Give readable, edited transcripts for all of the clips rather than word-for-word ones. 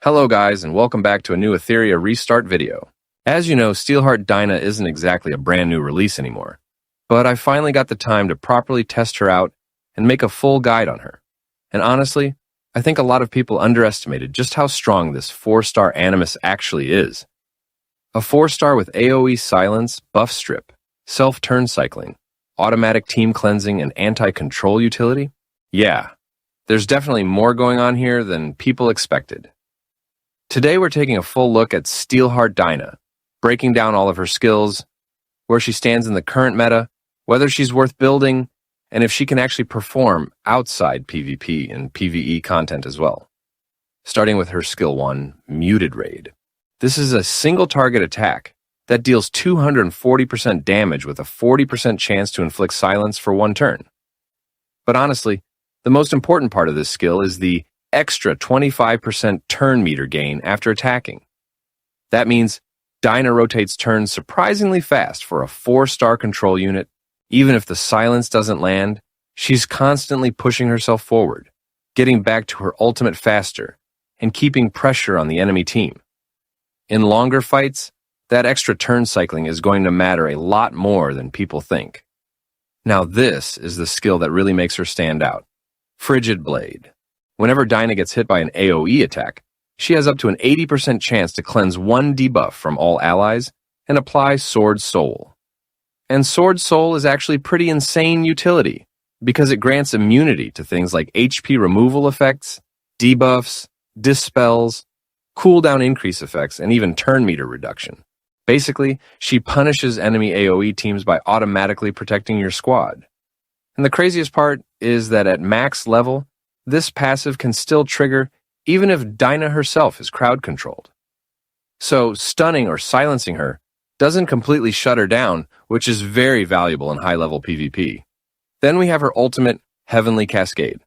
Hello guys, and welcome back to a new Etheria restart video. As you know, Steelheart Dinah isn't exactly a brand new release anymore, but I finally got the time to properly test her out and make a full guide on her. And honestly, I think a lot of people underestimated just how strong this 4-star Animus actually is. A 4-star with AoE silence, buff strip, self-turn cycling, automatic team cleansing, and anti-control utility? Yeah, there's definitely more going on here than people expected. Today we're taking a full look at Steelheart Dinah, breaking down all of her skills, where she stands in the current meta, whether she's worth building, and if she can actually perform outside PvP and PvE content as well. Starting with her skill 1, Muted Raid. This is a single target attack that deals 240% damage with a 40% chance to inflict silence for one turn. But honestly, the most important part of this skill is the extra 25% turn meter gain after attacking. That means Dinah rotates turns surprisingly fast for a 4-star control unit. Even if the silence doesn't land, she's constantly pushing herself forward, getting back to her ultimate faster, and keeping pressure on the enemy team. In longer fights, that extra turn cycling is going to matter a lot more than people think. Now this is the skill that really makes her stand out. Frigid Blade. Whenever Dinah gets hit by an AoE attack, she has up to an 80% chance to cleanse one debuff from all allies and apply Sword Soul. And Sword Soul is actually pretty insane utility because it grants immunity to things like HP removal effects, debuffs, dispels, cooldown increase effects, and even turn meter reduction. Basically, she punishes enemy AoE teams by automatically protecting your squad. And the craziest part is that at max level, this passive can still trigger even if Dinah herself is crowd controlled. So stunning or silencing her doesn't completely shut her down, which is very valuable in high-level PvP. Then we have her ultimate, Heavenly Cascade.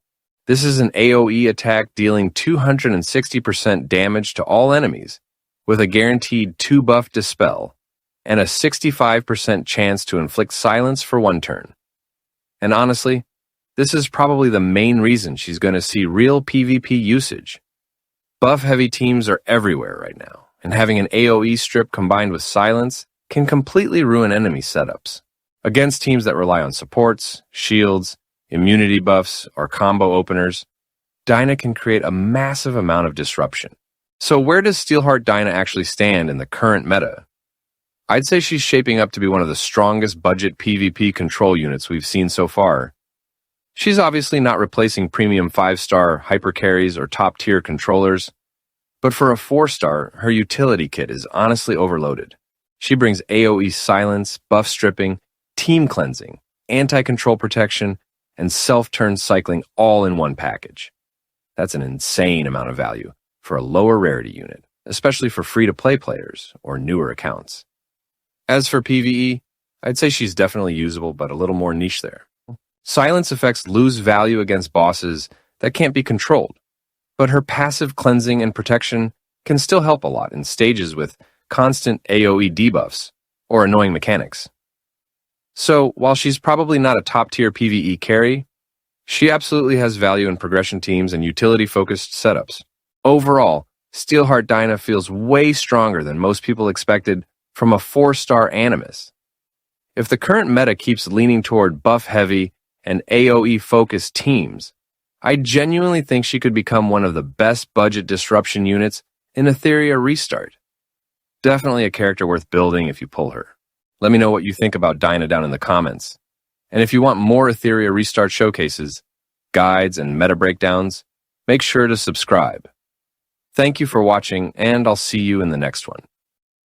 This is an AoE attack dealing 260% damage to all enemies, with a guaranteed 2-buff dispel, and a 65% chance to inflict silence for one turn. And honestly, this is probably the main reason she's going to see real PvP usage. Buff-heavy teams are everywhere right now, and having an AoE strip combined with silence can completely ruin enemy setups. Against teams that rely on supports, shields, immunity buffs, or combo openers, Dinah can create a massive amount of disruption. So where does Steelheart Dinah actually stand in the current meta? I'd say she's shaping up to be one of the strongest budget PvP control units we've seen so far. She's obviously not replacing premium 5-star hyper carries or top-tier controllers, but for a 4-star, her utility kit is honestly overloaded. She brings AoE silence, buff stripping, team cleansing, anti-control protection, and self-turn cycling all in one package. That's an insane amount of value for a lower rarity unit, especially for free-to-play players or newer accounts. As for PvE, I'd say she's definitely usable, but a little more niche there. Silence effects lose value against bosses that can't be controlled, but her passive cleansing and protection can still help a lot in stages with constant AoE debuffs or annoying mechanics. So, while she's probably not a top-tier PvE carry, she absolutely has value in progression teams and utility-focused setups. Overall, Steelheart Dinah feels way stronger than most people expected from a 4-star Animus. If the current meta keeps leaning toward buff-heavy and AoE-focused teams, I genuinely think she could become one of the best budget disruption units in Etheria Restart. Definitely a character worth building if you pull her. Let me know what you think about Dinah down in the comments. And if you want more Etheria Restart showcases, guides, and meta breakdowns, make sure to subscribe. Thank you for watching, and I'll see you in the next one.